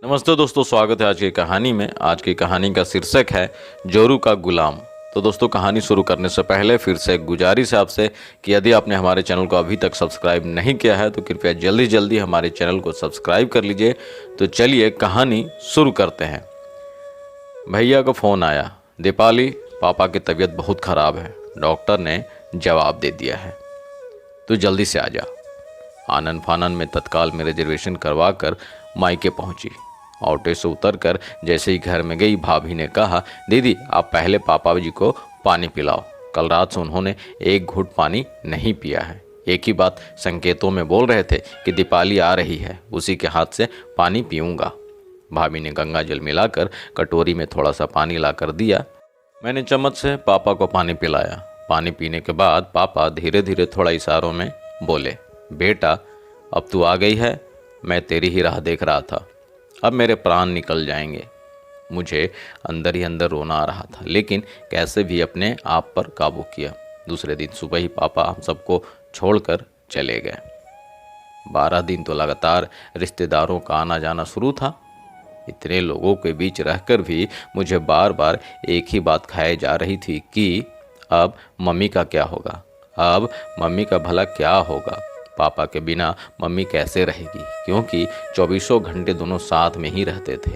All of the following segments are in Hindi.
नमस्ते दोस्तों, स्वागत है आज की कहानी में। आज की कहानी का शीर्षक है जोरू का गुलाम। तो दोस्तों, कहानी शुरू करने से पहले फिर से एक गुजारिश है आपसे कि यदि आपने हमारे चैनल को अभी तक सब्सक्राइब नहीं किया है तो कृपया जल्दी जल्दी हमारे चैनल को सब्सक्राइब कर लीजिए। तो चलिए कहानी शुरू करते हैं। भैया का फ़ोन आया। दीपाली, पापा की तबीयत बहुत ख़राब है, डॉक्टर ने जवाब दे दिया है, तू जल्दी से आ जा। आनन फानन में तत्काल में रिजर्वेशन करवा कर मायके पहुंची। ऑटो से उतरकर जैसे ही घर में गई, भाभी ने कहा, दीदी आप पहले पापा जी को पानी पिलाओ। कल रात से उन्होंने एक घूंट पानी नहीं पिया है। एक ही बात संकेतों में बोल रहे थे कि दीपाली आ रही है, उसी के हाथ से पानी पीऊँगा। भाभी ने गंगा जल मिलाकर कटोरी में थोड़ा सा पानी लाकर दिया। मैंने चम्मच से पापा को पानी पिलाया। पानी पीने के बाद पापा धीरे धीरे थोड़ा इशारों में बोले, बेटा अब तू आ गई है, मैं तेरी ही राह देख रहा था, अब मेरे प्राण निकल जाएंगे। मुझे अंदर ही अंदर रोना आ रहा था, लेकिन कैसे भी अपने आप पर काबू किया। दूसरे दिन सुबह ही पापा हम सबको छोड़कर चले गए। 12 दिन तो लगातार रिश्तेदारों का आना जाना शुरू था। इतने लोगों के बीच रहकर भी मुझे बार बार एक ही बात खाए जा रही थी कि अब मम्मी का क्या होगा, अब मम्मी का भला क्या होगा। पापा के बिना मम्मी कैसे रहेगी, क्योंकि 24 घंटे दोनों साथ में ही रहते थे।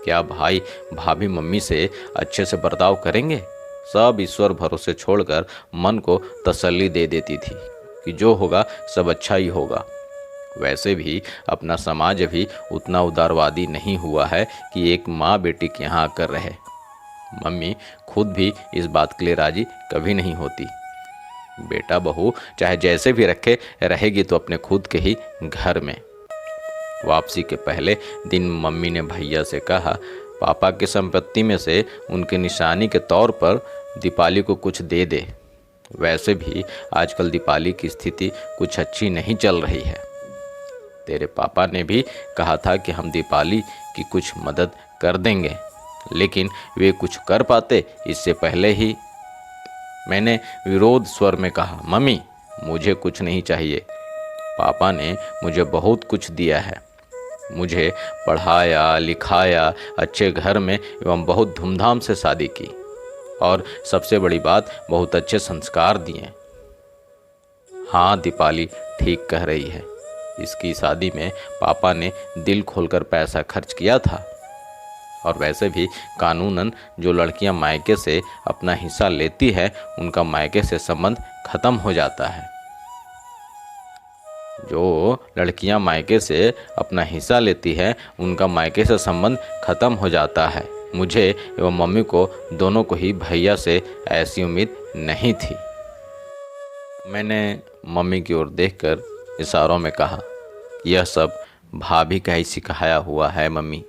क्या भाई भाभी मम्मी से अच्छे से बर्ताव करेंगे? सब ईश्वर भरोसे छोड़कर मन को तसल्ली दे देती थी कि जो होगा सब अच्छा ही होगा। वैसे भी अपना समाज अभी उतना उदारवादी नहीं हुआ है कि एक माँ बेटी के यहाँ आकर रहे। मम्मी खुद भी इस बात के लिए राजी कभी नहीं होती। बेटा बहू चाहे जैसे भी रखे रहेगी तो अपने खुद के ही घर में। वापसी के पहले दिन मम्मी ने भैया से कहा, पापा की संपत्ति में से उनके निशानी के तौर पर दीपाली को कुछ दे दे। वैसे भी आजकल दीपाली की स्थिति कुछ अच्छी नहीं चल रही है। तेरे पापा ने भी कहा था कि हम दीपाली की कुछ मदद कर देंगे, लेकिन वे कुछ कर पाते इससे पहले ही। मैंने विरोध स्वर में कहा, मम्मी मुझे कुछ नहीं चाहिए, पापा ने मुझे बहुत कुछ दिया है, मुझे पढ़ाया लिखाया, अच्छे घर में एवं बहुत धूमधाम से शादी की, और सबसे बड़ी बात बहुत अच्छे संस्कार दिए। हाँ दीपाली ठीक कह रही है, इसकी शादी में पापा ने दिल खोलकर पैसा खर्च किया था। और वैसे भी कानूनन जो लड़कियां मायके से अपना हिस्सा लेती है उनका मायके से संबंध खत्म हो जाता है। जो लड़कियां मायके से अपना हिस्सा लेती है उनका मायके से संबंध खत्म हो जाता है। मुझे एवं मम्मी को दोनों को ही भैया से ऐसी उम्मीद नहीं थी। मैंने मम्मी की ओर देखकर इशारों में कहा, यह सब भाभी का ही सिखाया हुआ है मम्मी।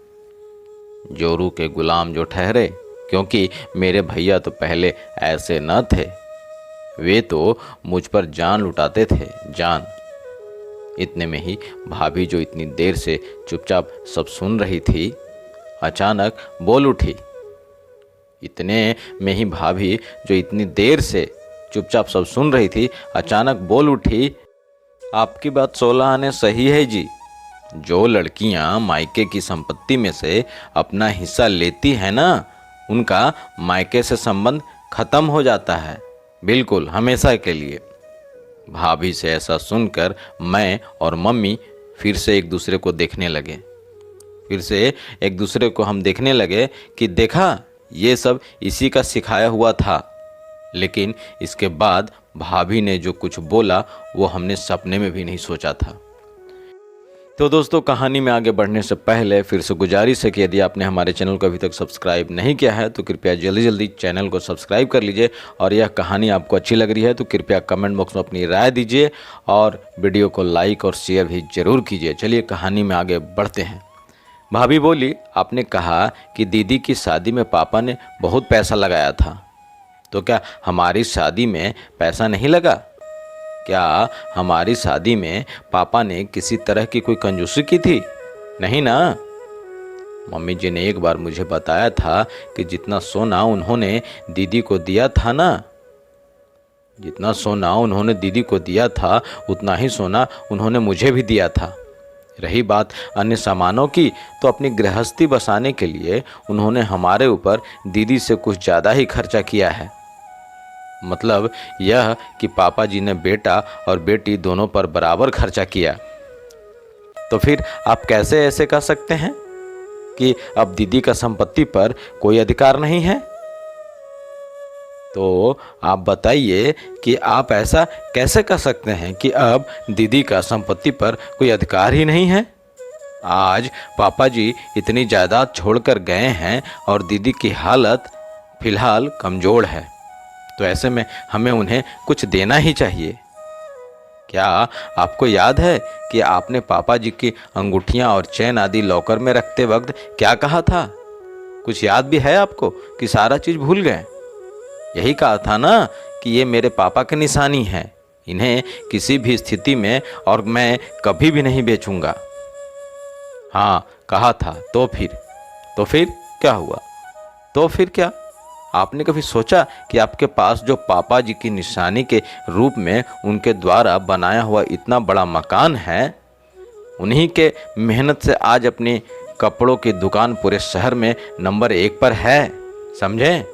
जोरू के गुलाम जो ठहरे, क्योंकि मेरे भैया तो पहले ऐसे न थे, वे तो मुझ पर जान लुटाते थे, जान। इतने में ही भाभी जो इतनी देर से चुपचाप सब सुन रही थी अचानक बोल उठी। इतने में ही भाभी जो इतनी देर से चुपचाप सब सुन रही थी अचानक बोल उठी, आपकी बात 16 आने सही है जी। जो लड़कियां मायके की संपत्ति में से अपना हिस्सा लेती है ना, उनका मायके से संबंध खत्म हो जाता है, बिल्कुल हमेशा के लिए। भाभी से ऐसा सुनकर मैं और मम्मी फिर से एक दूसरे को देखने लगे। फिर से एक दूसरे को हम देखने लगे कि देखा ये सब इसी का सिखाया हुआ था। लेकिन इसके बाद भाभी ने जो कुछ बोला वो हमने सपने में भी नहीं सोचा था। तो दोस्तों, कहानी में आगे बढ़ने से पहले फिर से गुजारिश है कि यदि आपने हमारे चैनल को अभी तक सब्सक्राइब नहीं किया है तो कृपया जल्दी जल्दी चैनल को सब्सक्राइब कर लीजिए। और यह कहानी आपको अच्छी लग रही है तो कृपया कमेंट बॉक्स में अपनी राय दीजिए और वीडियो को लाइक और शेयर भी ज़रूर कीजिए। चलिए कहानी में आगे बढ़ते हैं। भाभी बोली, आपने कहा कि दीदी की शादी में पापा ने बहुत पैसा लगाया था, तो क्या हमारी शादी में पैसा नहीं लगा? क्या हमारी शादी में पापा ने किसी तरह की कोई कंजूसी की थी? नहीं ना। मम्मी जी ने एक बार मुझे बताया था कि जितना सोना उन्होंने दीदी को दिया था ना, जितना सोना उन्होंने दीदी को दिया था उतना ही सोना उन्होंने मुझे भी दिया था। रही बात अन्य सामानों की, तो अपनी गृहस्थी बसाने के लिए उन्होंने हमारे ऊपर दीदी से कुछ ज़्यादा ही खर्चा किया है। मतलब यह कि पापा जी ने बेटा और बेटी दोनों पर बराबर खर्चा किया। तो फिर आप कैसे ऐसे कह सकते हैं कि अब दीदी का संपत्ति पर कोई अधिकार नहीं है? तो आप बताइए कि आप ऐसा कैसे कर सकते हैं कि अब दीदी का संपत्ति पर कोई अधिकार ही नहीं है? आज पापा जी इतनी जायदाद छोड़कर गए हैं और दीदी की हालत फिलहाल कमज़ोर है, तो ऐसे में हमें उन्हें कुछ देना ही चाहिए। क्या आपको याद है कि आपने पापा जी की अंगूठियां और चैन आदि लॉकर में रखते वक्त क्या कहा था? कुछ याद भी है आपको कि सारा चीज़ भूल गए? यही कहा था ना कि ये मेरे पापा की निशानी है, इन्हें किसी भी स्थिति में और मैं कभी भी नहीं बेचूंगा। हाँ कहा था। तो फिर क्या हुआ? तो फिर क्या आपने कभी सोचा कि आपके पास जो पापा जी की निशानी के रूप में उनके द्वारा बनाया हुआ इतना बड़ा मकान है, उन्हीं के मेहनत से आज अपनी कपड़ों की दुकान पूरे शहर में नंबर 1 पर है, समझे?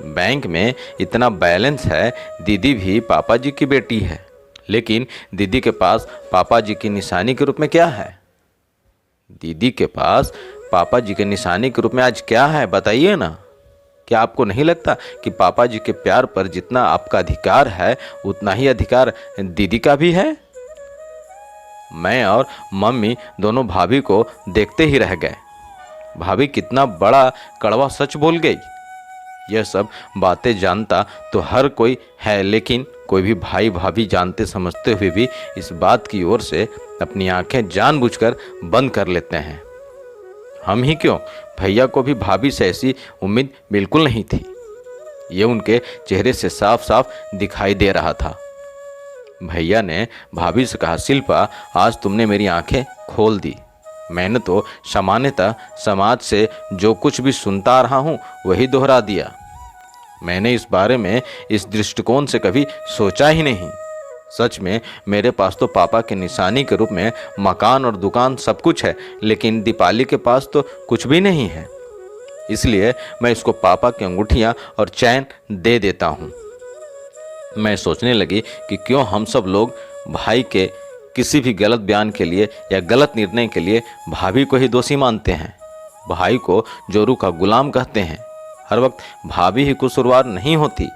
बैंक में इतना बैलेंस है, दीदी भी पापा जी की बेटी है, लेकिन दीदी के पास पापा जी की निशानी के रूप में क्या है? दीदी के पास पापा जी के निशानी के रूप में आज क्या है, बताइए ना। क्या आपको नहीं लगता कि पापा जी के प्यार पर जितना आपका अधिकार है उतना ही अधिकार दीदी का भी है? मैं और मम्मी दोनों भाभी को देखते ही रह गए। भाभी कितना बड़ा कड़वा सच बोल गई। यह सब बातें जानता तो हर कोई है, लेकिन कोई भी भाई भाभी जानते समझते हुए भी इस बात की ओर से अपनी आंखें जानबूझकर बंद कर लेते हैं। हम ही क्यों, भैया को भी भाभी से ऐसी उम्मीद बिल्कुल नहीं थी। ये उनके चेहरे से साफ साफ दिखाई दे रहा था। भैया ने भाभी से कहा, शिल्पा आज तुमने मेरी आंखें खोल दी। मैंने तो सामान्यतः समाज से जो कुछ भी सुनता रहा हूँ वही दोहरा दिया। मैंने इस बारे में इस दृष्टिकोण से कभी सोचा ही नहीं। सच में मेरे पास तो पापा के निशानी के रूप में मकान और दुकान सब कुछ है, लेकिन दीपाली के पास तो कुछ भी नहीं है। इसलिए मैं इसको पापा की अंगूठियाँ और चैन दे देता हूँ। मैं सोचने लगी कि क्यों हम सब लोग भाई के किसी भी गलत बयान के लिए या गलत निर्णय के लिए भाभी को ही दोषी मानते हैं। भाई को जोरू का गुलाम कहते हैं। हर वक्त भाभी ही कसूरवार नहीं होती,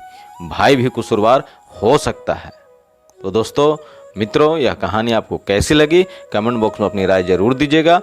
भाई भी कसूरवार हो सकता है। तो दोस्तों, मित्रों, यह कहानी आपको कैसी लगी कमेंट बॉक्स में अपनी राय जरूर दीजिएगा।